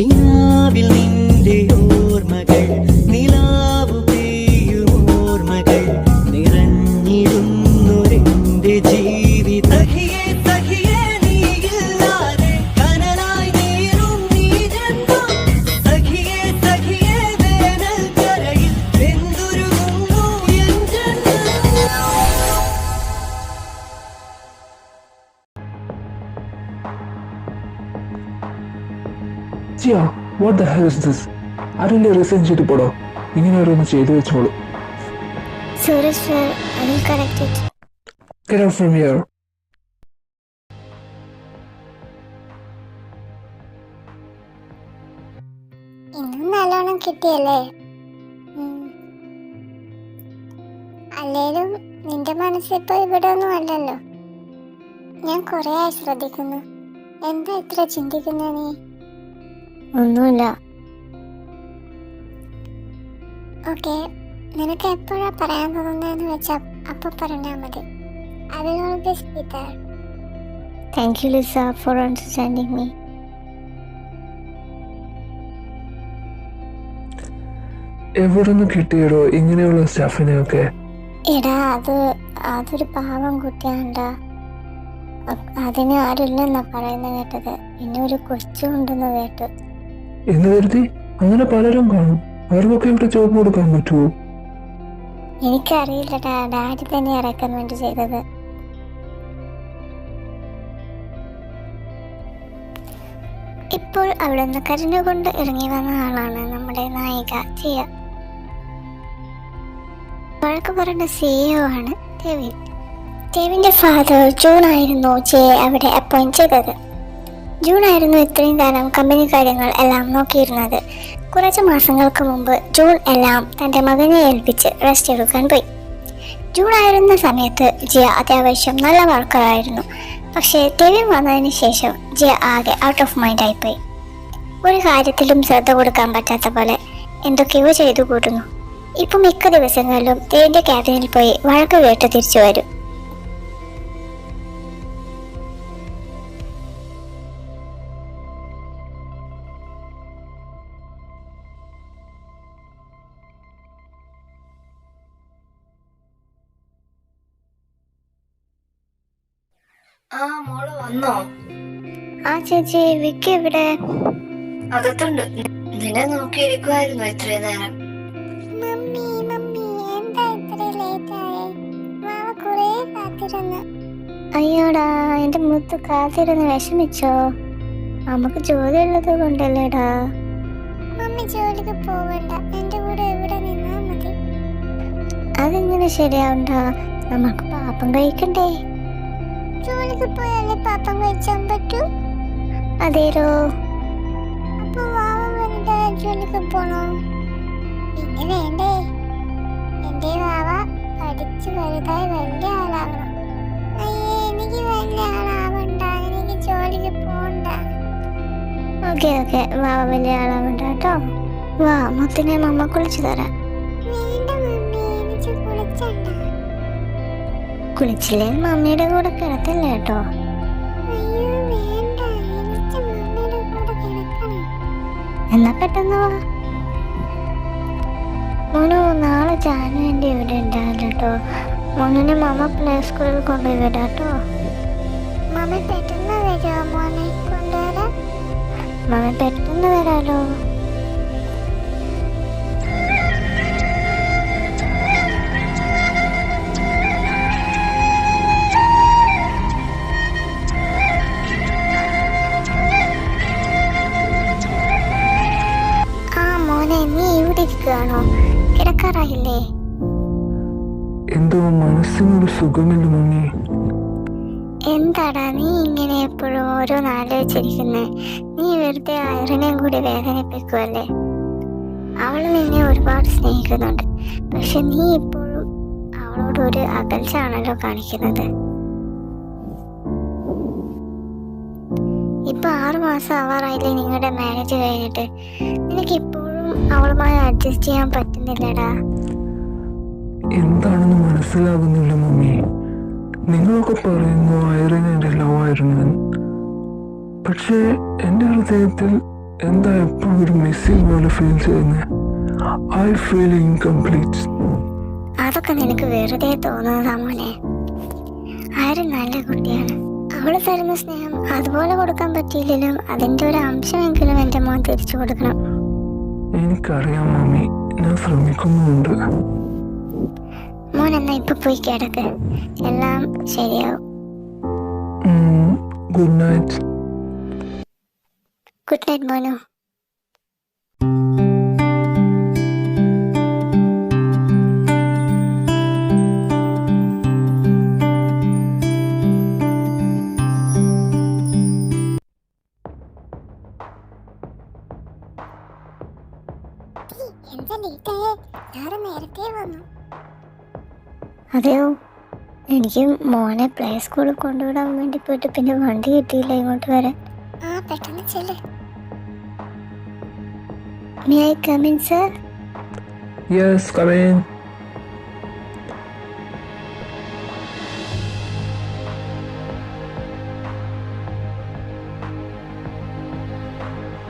കിനാവിൽ നിന്റെ ഓർമ്മകൾ നിലാവു പെയ്യും ഓർമ്മകൾ നിറഞ്ഞിടുന്നൊരെന്റെ ജീവിത സഖിയേ സഖിയേ നീയില്ലാതെ കനലായി നീറും നീ ജന്മം സഖിയേ സഖിയേ വേനൽ കരയിൽ വെന്തുരുകുന്നു എൻ ജന്മം. Jia, what the hell is this? ആരെങ്കിലും റിസൈൻ ചെയ്ത് പോടോ. ഇങ്ങനെ ഓരോന്ന് ചെയ്തു വെച്ചോളൂ. Sorry sir, I will correct it. Get out from here. ഇന്നും നല്ലോണം കിട്ടിയല്ലേ? അല്ലേലും നിന്റെ മനസ്സിപ്പോ ഇവിടെ ഒന്നും അല്ലല്ലോ. ഞാൻ കൊറേ ആയി ശ്രദ്ധിക്കുന്നു. എന്താ ഇത്ര ചിന്തിക്കുന്ന നീ? ഒന്നുമില്ല. ഓക്കെ, നിനക്ക് എപ്പോഴാ പറയാൻ തോന്നുന്നതെന്ന് വെച്ചാ അപ്പൊ പറഞ്ഞാ മതി. I will always be there. Thank you Lisa for understanding me. എവിടുന്ന് കിട്ടിയടോ ഇങ്ങനെയുള്ള സ്റ്റാഫിനെയൊക്കെ? എടാ അതൊരു പാവം കുട്ടിയാണ്ടാ. അതിന് ആരുമില്ലെന്നാ പറയുന്നത് കേട്ടത്. പിന്നെ ഒരു കൊച്ചുണ്ടെന്ന് കേട്ടു. എന്ന് കരുതി അങ്ങനെ പലരും കാണും. അവർക്കൊക്കെ ഇവിടെ ജോബ് കൊടുക്കാൻ പറ്റുമോ? എനിക്കറിയില്ലടാ, ഡാഡി തന്നെ റെക്കമെൻഡ് ചെയ്തത്. ഇപ്പോൾ അവിടെ നിന്ന് കരഞ്ഞുകൊണ്ട് ഇറങ്ങി വന്ന ആളാണ് നമ്മുടെ നായിക ജിയ. വഴക്ക് പറഞ്ഞ CEO ആണ് ഡേവിഡ്. ഡേവിഡിന്റെ ഫാദർ ജൂൺ ആയിരുന്നു ജിയെ അവിടെ അപ്പോയിന്റ് ചെയ്തത്. ജൂൺ ആയിരുന്നു ഇത്രയും കാലം കമ്പനി കാര്യങ്ങൾ എല്ലാം നോക്കിയിരുന്നത്. കുറച്ച് മാസങ്ങൾക്ക് മുമ്പ് ജൂൺ എല്ലാം തൻ്റെ മകനെ ഏൽപ്പിച്ച് റെസ്റ്റ് എടുക്കാൻ പോയി. ജൂൺ ആയിരുന്ന സമയത്ത് ജിയ അത്യാവശ്യം നല്ല വർക്കറായിരുന്നു. പക്ഷേ ഡേവിഡ് വന്നതിന് ശേഷം ജിയ ആകെ ഔട്ട് ഓഫ് മൈൻഡ് ആയിപ്പോയി. ഒരു കാര്യത്തിലും ശ്രദ്ധ കൊടുക്കാൻ പറ്റാത്ത പോലെ എന്തൊക്കെയോ ചെയ്തു കൂട്ടുന്നു. ഇപ്പം മിക്ക ദിവസങ്ങളിലും ഡേവിഡിന്റെ ക്യാബിനിൽ പോയി വഴക്ക് കേട്ട് തിരിച്ചു വരും. മോള് വന്നോ? ആ ചേച്ചി, വിക്കി എവിടെ? അകത്തുണ്ട്. നിന്നെ നോക്കിയിരിക്കുവായിരുന്നു ഇത്രയും നേരം. അയ്യോടാ, എന്റെ മുത്ത് കാത്തിരുന്ന് വിഷമിച്ചോ? നമുക്ക് ജോലി ഉള്ളത് കൊണ്ടല്ലേടാ. മമ്മി ജോലിക്ക് പോവണ്ട, എന്റെ കൂടെ ഇവിടെ നിന്നാ മതി. അതെങ്ങനെ ശരിയാവണ്ട? നമുക്ക് പാപ്പം കഴിക്കണ്ടേ? ജോലിക്ക് പോയാലേ പാപ്പം കഴിച്ചാൻ പറ്റൂ. അതേരോ. അപ്പൊ വാവ വലുതാ ജോലിക്ക് പോണോ? പിന്നെ വേണ്ടേ? എന്റെ വാവ പഠിച്ച് വലുതായി വലിയ ആളാവണം. അയ്യേ, എനിക്ക് വലിയ ആളാവണ്ട, എനിക്ക് ജോലിക്ക് പോണ്ട. ഓക്കെ വാവ വലിയ ആളാവണ്ട കേട്ടോ. വാ, മുത്തിനെ മമ്മ കുളിച്ചു തരാം. വേണ്ട മമ്മി, എനിക്ക് കുളിച്ചണ്ട. കുളിച്ചില്ലേ മമ്മിയുടെ കൂടെ കിടക്കല്ലേ കേട്ടോ. എന്നാ പെട്ടെന്ന് വാ. മോനു, നാളെ ജാനു എൻ്റെ ഇവിടെ ഉണ്ടാവില്ല കേട്ടോ. മോനെ മമ്മ പ്ലേ സ്കൂളിൽ കൊണ്ടുപോയി വിടാട്ടോ. മമ്മ പെട്ടെന്ന് വരുമോ മോനെ കൊണ്ടുവരാൻ? മമ്മ പെട്ടെന്ന് വരാലോ. നീ ഇവിടെ ഇരിക്കുകയാണോ? കിടക്കാറായില്ലേ? എന്തോ മനസ്സിനൊരു സുഖമില്ല മമ്മി. എന്താടാ നീ ഇങ്ങനെ എപ്പോഴും ഓരോന്ന് ആലോചിച്ചിരിക്കുന്നേ? നീ വെറുതെ ഐറിനെയും കൂടി വേദനിപ്പിക്കുമല്ലേ. അവൾ നിന്നെ ഒരുപാട് സ്നേഹിക്കുന്നുണ്ട്. പക്ഷെ നീ ഇപ്പോഴും അവളോട് ഒരു അകൽച്ചാണല്ലോ കാണിക്കുന്നത്. ഇപ്പൊ 6 മാസം ആവാറായില്ലേ നിങ്ങളുടെ മാരേജ് കഴിഞ്ഞിട്ട്? നിനക്ക് ഇപ്പോഴും അവളുമായി അഡ്ജസ്റ്റ് ചെയ്യാൻ പറ്റുന്നില്ലടാ. എന്താണെന്ന് മനസ്സിലാകുന്നില്ല മമ്മി. നിങ്ങളൊക്കെ പറയുന്നു ഐറിൻ എൻ്റെ ലവ് ആയിരുന്നു. പക്ഷേ എൻ്റെ ഹൃദയത്തിൽ എന്താ എപ്പോഴും ഒരു മിസ്സിംഗ് പോലെ ഫീൽ ചെയ്യുന്നത്? I feel incomplete. അതൊക്കെ നിനക്ക് വെറുതെ തോന്നുന്നതാ മോനെ. ആരും നല്ല കുട്ടിയാണ്. അവള് തരുന്ന സ്നേഹം അതുപോലെ കൊടുക്കാൻ പറ്റിയില്ലെങ്കിലും അതിന്റെ ഒരു അംശമെങ്കിലും എൻ്റെ മോൻ തിരിച്ചു കൊടുക്കണം. എനിക്കറിയാം മമ്മി, ഞാൻ ശ്രമിക്കുന്നുണ്ട്. മോൻ എന്നാ ഇപ്പൊ പോയി കിടക്ക്, എല്ലാം ശരിയാവും. Good night. ഗുഡ് നൈറ്റ് മോനു. അതെയോ, എനിക്ക് മോനെ പ്ലേ സ്കൂളിൽ കൊണ്ടുവിടാൻ വേണ്ടി പോയിട്ട് പിന്നെ വണ്ടി കിട്ടിയില്ല ഇങ്ങോട്ട് വരാൻ. പെട്ടെന്ന് ചെല്ല്. May I come in, sir? Yes, come in.